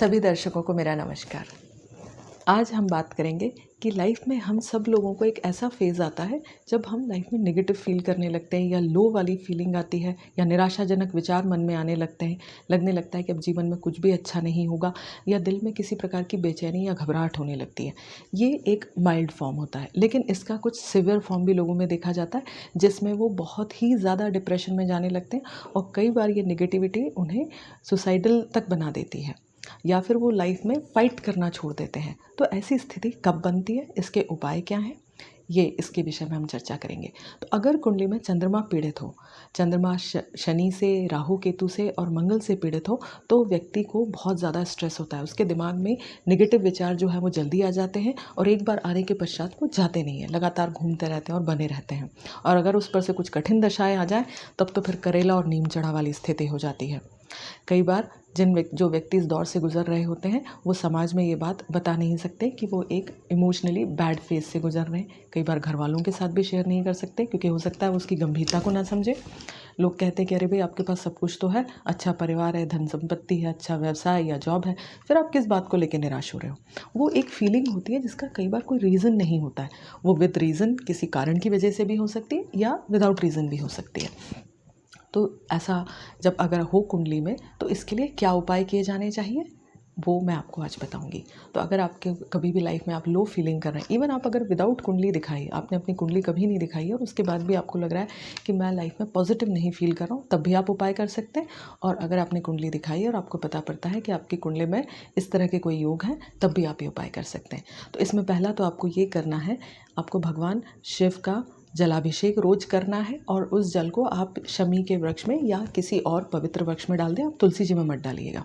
सभी दर्शकों को मेरा नमस्कार। आज हम बात करेंगे कि लाइफ में हम सब लोगों को एक ऐसा फेज़ आता है जब हम लाइफ में नेगेटिव फील करने लगते हैं या लो वाली फीलिंग आती है या निराशाजनक विचार मन में आने लगते हैं। लगने लगता है कि अब जीवन में कुछ भी अच्छा नहीं होगा या दिल में किसी प्रकार की बेचैनी या घबराहट होने लगती है। ये एक माइल्ड फॉर्म होता है, लेकिन इसका कुछ सिवियर फॉर्म भी लोगों में देखा जाता है जिसमें वो बहुत ही ज़्यादा डिप्रेशन में जाने लगते हैं और कई बार ये नेगेटिविटी उन्हें सुसाइडल तक बना देती है या फिर वो लाइफ में फ़ाइट करना छोड़ देते हैं। तो ऐसी स्थिति कब बनती है, इसके उपाय क्या हैं, ये इसके विषय में हम चर्चा करेंगे। तो अगर कुंडली में चंद्रमा पीड़ित हो, चंद्रमा शनि से, राहु केतु से और मंगल से पीड़ित हो, तो व्यक्ति को बहुत ज़्यादा स्ट्रेस होता है। उसके दिमाग में नेगेटिव विचार जो है वो जल्दी आ जाते हैं और एक बार आने के पश्चात वो जाते नहीं हैं, लगातार घूमते रहते हैं और बने रहते हैं। और अगर उस पर से कुछ कठिन दशाएँ आ जाएँ तब तो फिर करेला और नीम चढ़ा वाली स्थिति हो जाती है। कई बार जो व्यक्ति इस दौर से गुजर रहे होते हैं वो समाज में ये बात बता नहीं सकते कि वो एक इमोशनली बैड फेज से गुजर रहे हैं। कई बार घर वालों के साथ भी शेयर नहीं कर सकते क्योंकि हो सकता है वो उसकी गंभीरता को ना समझे। लोग कहते हैं कि अरे भाई आपके पास सब कुछ तो है, अच्छा परिवार है, धन संपत्ति है, अच्छा व्यवसाय या जॉब है, फिर आप किस बात को लेकर निराश हो रहे हो। वो एक फीलिंग होती है जिसका कई बार कोई रीज़न नहीं होता है। वो विद रीज़न किसी कारण की वजह से भी हो सकती है या विदाउट रीज़न भी हो सकती है। तो ऐसा जब अगर हो कुंडली में तो इसके लिए क्या उपाय किए जाने चाहिए वो मैं आपको आज बताऊंगी। तो अगर आपके कभी भी लाइफ में आप लो फीलिंग कर रहे हैं, इवन आप अगर विदाउट कुंडली दिखाई, आपने अपनी कुंडली कभी नहीं दिखाई है और उसके बाद भी आपको लग रहा है कि मैं लाइफ में पॉजिटिव नहीं फील कर रहा हूँ, तब भी आप उपाय कर सकते हैं। और अगर आपने कुंडली दिखाई है और आपको पता पड़ता है कि आपकी कुंडली में इस तरह के कोई योग हैं, तब भी आप ये उपाय कर सकते हैं। तो इसमें पहला तो आपको ये करना है, आपको भगवान शिव का जलाभिषेक रोज करना है और उस जल को आप शमी के वृक्ष में या किसी और पवित्र वृक्ष में डाल दें। आप तुलसी जी में मत डालिएगा।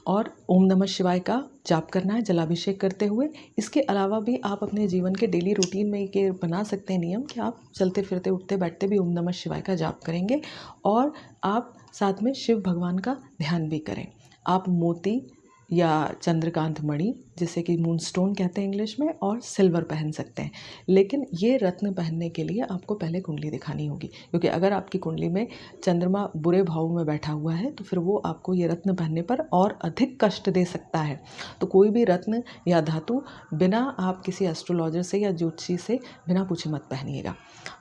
और ओम नमः शिवाय का जाप करना है जलाभिषेक करते हुए। इसके अलावा भी आप अपने जीवन के डेली रूटीन में ये बना सकते हैं नियम कि आप चलते फिरते उठते बैठते भी ओम नमः शिवाय का जाप करेंगे और आप साथ में शिव भगवान का ध्यान भी करें। आप मोती या चंद्रकांत मणि, जिसे कि मून स्टोन कहते हैं इंग्लिश में, और सिल्वर पहन सकते हैं। लेकिन ये रत्न पहनने के लिए आपको पहले कुंडली दिखानी होगी, क्योंकि अगर आपकी कुंडली में चंद्रमा बुरे भाव में बैठा हुआ है तो फिर वो आपको ये रत्न पहनने पर और अधिक कष्ट दे सकता है। तो कोई भी रत्न या धातु बिना आप किसी एस्ट्रोलॉजर से या ज्योतिषी से बिना पूछे मत पहनिएगा।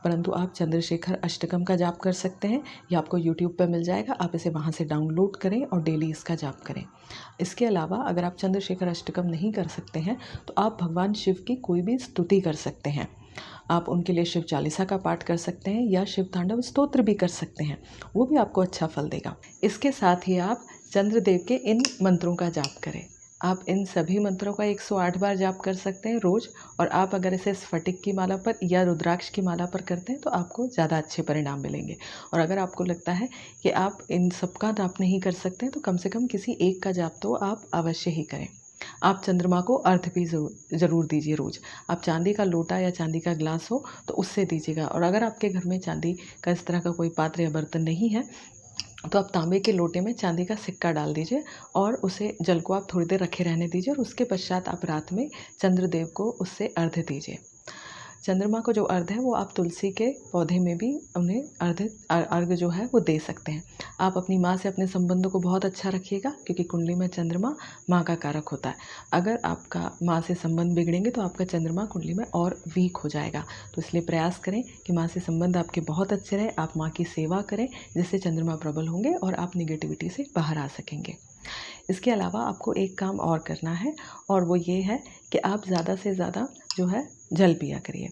परंतु आप चंद्रशेखर अष्टकम का जाप कर सकते हैं, ये आपको यूट्यूब पर मिल जाएगा। आप इसे वहाँ से डाउनलोड करें और डेली इसका जाप करें। इसके अलावा अगर आप चंद्रशेखर अष्टकम नहीं कर सकते हैं तो आप भगवान शिव की कोई भी स्तुति कर सकते हैं। आप उनके लिए शिव चालीसा का पाठ कर सकते हैं या शिव तांडव स्तोत्र भी कर सकते हैं, वो भी आपको अच्छा फल देगा। इसके साथ ही आप चंद्रदेव के इन मंत्रों का जाप करें। आप इन सभी मंत्रों का 108 बार जाप कर सकते हैं रोज। और आप अगर इसे स्फटिक की माला पर या रुद्राक्ष की माला पर करते हैं तो आपको ज़्यादा अच्छे परिणाम मिलेंगे। और अगर आपको लगता है कि आप इन सबका जाप नहीं कर सकते तो कम से कम किसी एक का जाप तो आप अवश्य ही करें। आप चंद्रमा को अर्घ भी ज़रूर दीजिए रोज़। आप चांदी का लोटा या चांदी का ग्लास हो तो उससे दीजिएगा। और अगर आपके घर में चांदी का इस तरह का कोई पात्र या बर्तन नहीं है तो आप तांबे के लोटे में चांदी का सिक्का डाल दीजिए और उसे जल को आप थोड़ी देर रखे रहने दीजिए और उसके पश्चात आप रात में चंद्रदेव को उससे अर्घ्य दीजिए। चंद्रमा को जो अर्घ है वो आप तुलसी के पौधे में भी उन्हें अर्घ जो है वो दे सकते हैं। आप अपनी माँ से अपने संबंधों को बहुत अच्छा रखिएगा, क्योंकि कुंडली में चंद्रमा माँ का कारक होता है। अगर आपका माँ से संबंध बिगड़ेंगे तो आपका चंद्रमा कुंडली में और वीक हो जाएगा। तो इसलिए प्रयास करें कि माँ से संबंध आपके बहुत अच्छे रहे। आप माँ की सेवा करें जिससे चंद्रमा प्रबल होंगे और आप निगेटिविटी से बाहर आ सकेंगे। इसके अलावा आपको एक काम और करना है और वो ये है कि आप ज़्यादा से ज़्यादा जो है जल पिया करिए।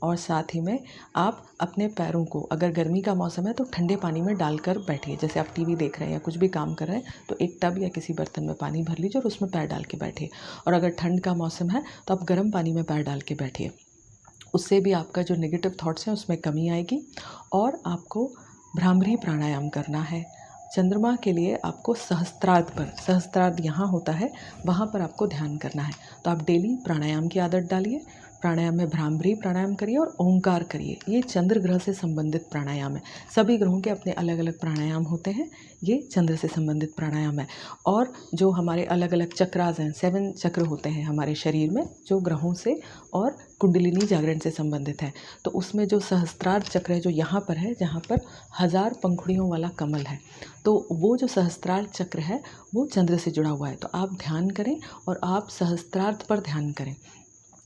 और साथ ही में आप अपने पैरों को, अगर गर्मी का मौसम है तो ठंडे पानी में डालकर बैठिए। जैसे आप टीवी देख रहे हैं या कुछ भी काम कर रहे हैं तो एक टब या किसी बर्तन में पानी भर लीजिए और उसमें पैर डाल के बैठिए। और अगर ठंड का मौसम है तो आप गर्म पानी में पैर डाल के बैठिए। उससे भी आपका जो नेगेटिव थॉट्स हैं उसमें कमी आएगी। और आपको भ्रामरी प्राणायाम करना है। चंद्रमा के लिए आपको सहस्त्रार्ध यहाँ होता है, वहाँ पर आपको ध्यान करना है। तो आप डेली प्राणायाम की आदत डालिए। प्राणायाम में भ्रामरी प्राणायाम करिए और ओंकार करिए। ये चंद्र ग्रह से संबंधित प्राणायाम है। सभी ग्रहों के अपने अलग अलग प्राणायाम होते हैं, ये चंद्र से संबंधित प्राणायाम है। और जो हमारे अलग अलग चक्रास हैं, 7 चक्र होते हैं हमारे शरीर में जो ग्रहों से और कुंडलिनी जागरण से संबंधित है। तो उसमें जो सहस्त्रार चक्र है जो यहाँ पर है, जहाँ पर 1000 पंखुड़ियों वाला कमल है, तो वो जो सहस्त्रार चक्र है वो चंद्र से जुड़ा हुआ है। तो आप ध्यान करें और आप सहस्त्रार्थ पर ध्यान करें।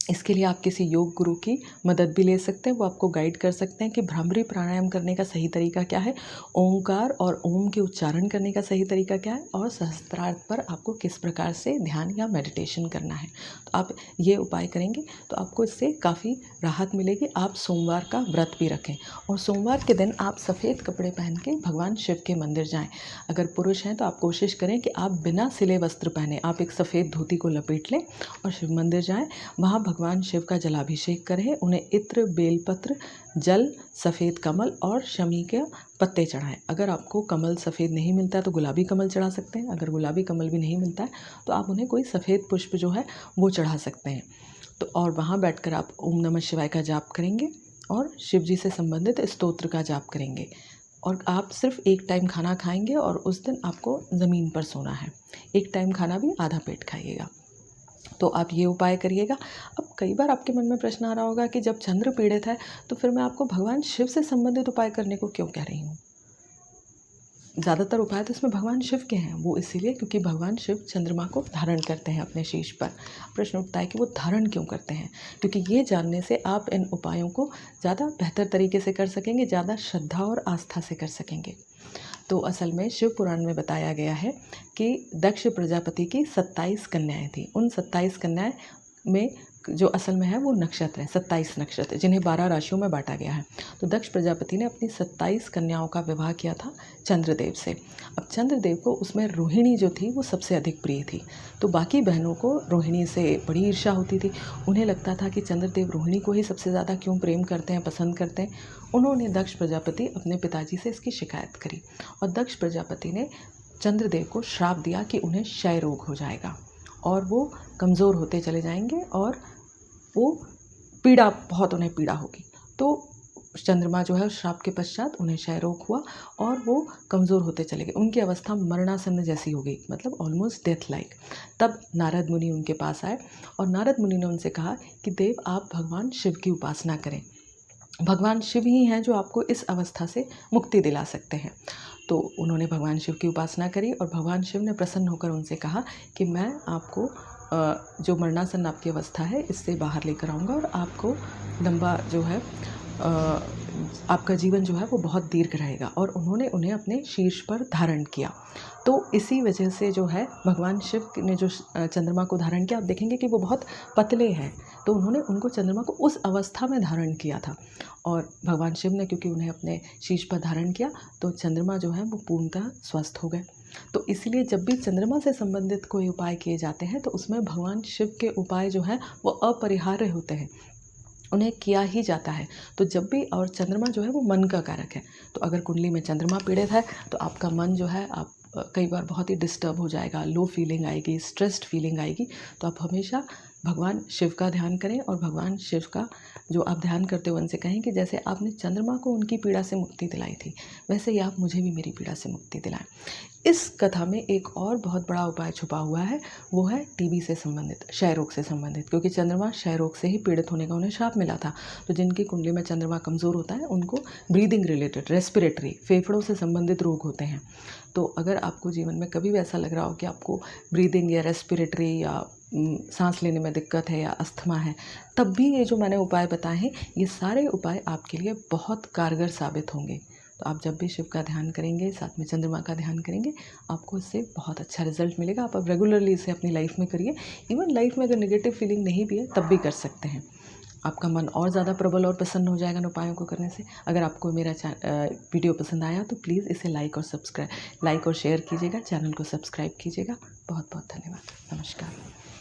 इसके लिए आप किसी योग गुरु की मदद भी ले सकते हैं, वो आपको गाइड कर सकते हैं कि भ्रामरी प्राणायाम करने का सही तरीका क्या है, ओंकार और ओम के उच्चारण करने का सही तरीका क्या है, और सहस्त्रार्थ पर आपको किस प्रकार से ध्यान या मेडिटेशन करना है। तो आप ये उपाय करेंगे तो आपको इससे काफ़ी राहत मिलेगी। आप सोमवार का व्रत भी रखें और सोमवार के दिन आप सफ़ेद कपड़े पहन के भगवान शिव के मंदिर जाएँ। अगर पुरुष हैं तो आप कोशिश करें कि आप बिना सिले वस्त्र पहने आप एक सफ़ेद धोती को लपेट लें और शिव मंदिर जाएँ। वहाँ भगवान शिव का जलाभिषेक करें, उन्हें इत्र, बेलपत्र, जल, सफ़ेद कमल और शमी के पत्ते चढ़ाएं। अगर आपको कमल सफ़ेद नहीं मिलता है तो गुलाबी कमल चढ़ा सकते हैं। अगर गुलाबी कमल भी नहीं मिलता है तो आप उन्हें कोई सफ़ेद पुष्प जो है वो चढ़ा सकते हैं। तो और वहाँ बैठकर आप ओम नमः शिवाय का जाप करेंगे और शिव जी से संबंधित स्तोत्र का जाप करेंगे। और आप सिर्फ एक टाइम खाना खाएंगे और उस दिन आपको ज़मीन पर सोना है। एक टाइम खाना भी आधा पेट खाइएगा। तो आप ये उपाय करिएगा। अब कई बार आपके मन में प्रश्न आ रहा होगा कि जब चंद्र पीड़ित है तो फिर मैं आपको भगवान शिव से संबंधित उपाय करने को क्यों कह रही हूँ। ज़्यादातर उपाय तो इसमें भगवान शिव के हैं, वो इसीलिए क्योंकि भगवान शिव चंद्रमा को धारण करते हैं अपने शीश पर। प्रश्न उठता है कि वो धारण क्यों करते हैं, क्योंकि ये जानने से आप इन उपायों को ज़्यादा बेहतर तरीके से कर सकेंगे, ज़्यादा श्रद्धा और आस्था से कर सकेंगे। तो असल में शिव पुराण में बताया गया है कि दक्ष प्रजापति की 27 कन्याएं थी। उन 27 कन्याएं में जो असल में है वो नक्षत्र हैं, 27 नक्षत्र जिन्हें 12 राशियों में बांटा गया है। तो दक्ष प्रजापति ने अपनी 27 कन्याओं का विवाह किया था चंद्रदेव से। अब चंद्रदेव को उसमें रोहिणी जो थी वो सबसे अधिक प्रिय थी। तो बाकी बहनों को रोहिणी से बड़ी ईर्ष्या होती थी। उन्हें लगता था कि चंद्रदेव रोहिणी को ही सबसे ज़्यादा क्यों प्रेम करते हैं, पसंद करते हैं। उन्होंने दक्ष प्रजापति अपने पिताजी से इसकी शिकायत करी और दक्ष प्रजापति ने चंद्रदेव को श्राप दिया कि उन्हें क्षय रोग हो जाएगा और वो कमज़ोर होते चले जाएंगे और वो बहुत उन्हें पीड़ा होगी। तो चंद्रमा जो है उस श्राप के पश्चात उन्हें क्षय रोग हुआ और वो कमज़ोर होते चले गए। उनकी अवस्था मरणासन्न जैसी हो गई, मतलब ऑलमोस्ट डेथ लाइक। तब नारद मुनि उनके पास आए और नारद मुनि ने उनसे कहा कि देव आप भगवान शिव की उपासना करें, भगवान शिव ही हैं जो आपको इस अवस्था से मुक्ति दिला सकते हैं। तो उन्होंने भगवान शिव की उपासना करी और भगवान शिव ने प्रसन्न होकर उनसे कहा कि मैं आपको जो मरणासन्न आपकी अवस्था है इससे बाहर लेकर आऊँगा और आपको लंबा जो है आपका जीवन जो है वो बहुत दीर्घ रहेगा। और उन्होंने उन्हें अपने शीर्ष पर धारण किया। तो इसी वजह से जो है भगवान शिव ने जो चंद्रमा को धारण किया, आप देखेंगे कि वो बहुत पतले हैं, तो उन्होंने उनको चंद्रमा को उस अवस्था में धारण किया था। और भगवान शिव ने क्योंकि उन्हें अपने शीर्ष पर धारण किया तो चंद्रमा जो है वो पूर्णतः स्वस्थ हो गए। तो इसलिए जब भी चंद्रमा से संबंधित कोई उपाय किए जाते हैं तो उसमें भगवान शिव के उपाय जो हैं वो अपरिहार्य होते हैं, उन्हें किया ही जाता है। तो जब भी, और चंद्रमा जो है वो मन का कारक है, तो अगर कुंडली में चंद्रमा पीड़ित है तो आपका मन जो है आप कई बार बहुत ही डिस्टर्ब हो जाएगा, लो फीलिंग आएगी, स्ट्रेस्ड फीलिंग आएगी। तो आप हमेशा भगवान शिव का ध्यान करें और भगवान शिव का जो आप ध्यान करते हो उनसे कहें कि जैसे आपने चंद्रमा को उनकी पीड़ा से मुक्ति दिलाई थी वैसे ही आप मुझे भी मेरी पीड़ा से मुक्ति दिलाएं। इस कथा में एक और बहुत बड़ा उपाय छुपा हुआ है, वो है टीबी से संबंधित, क्षय रोग से संबंधित, क्योंकि चंद्रमा क्षय रोग से ही पीड़ित होने का उन्हें श्राप मिला था। तो जिनकी कुंडली में चंद्रमा कमज़ोर होता है उनको ब्रीदिंग रिलेटेड, रेस्पिरेटरी, फेफड़ों से संबंधित रोग होते हैं। तो अगर आपको जीवन में कभी भी ऐसा लग रहा हो कि आपको ब्रीदिंग या रेस्पिरेटरी या सांस लेने में दिक्कत है या अस्थमा है, तब भी ये जो मैंने उपाय बताए हैं ये सारे उपाय आपके लिए बहुत कारगर साबित होंगे। तो आप जब भी शिव का ध्यान करेंगे, साथ में चंद्रमा का ध्यान करेंगे, आपको इससे बहुत अच्छा रिजल्ट मिलेगा। आप अब रेगुलरली इसे अपनी लाइफ में करिए। इवन लाइफ में अगर नेगेटिव फीलिंग नहीं भी है तब भी कर सकते हैं। आपका मन और ज़्यादा प्रबल और प्रसन्न हो जाएगा इन उपायों को करने से। अगर आपको मेरा वीडियो पसंद आया तो प्लीज़ इसे लाइक और शेयर कीजिएगा, चैनल को सब्सक्राइब कीजिएगा। बहुत बहुत धन्यवाद। नमस्कार।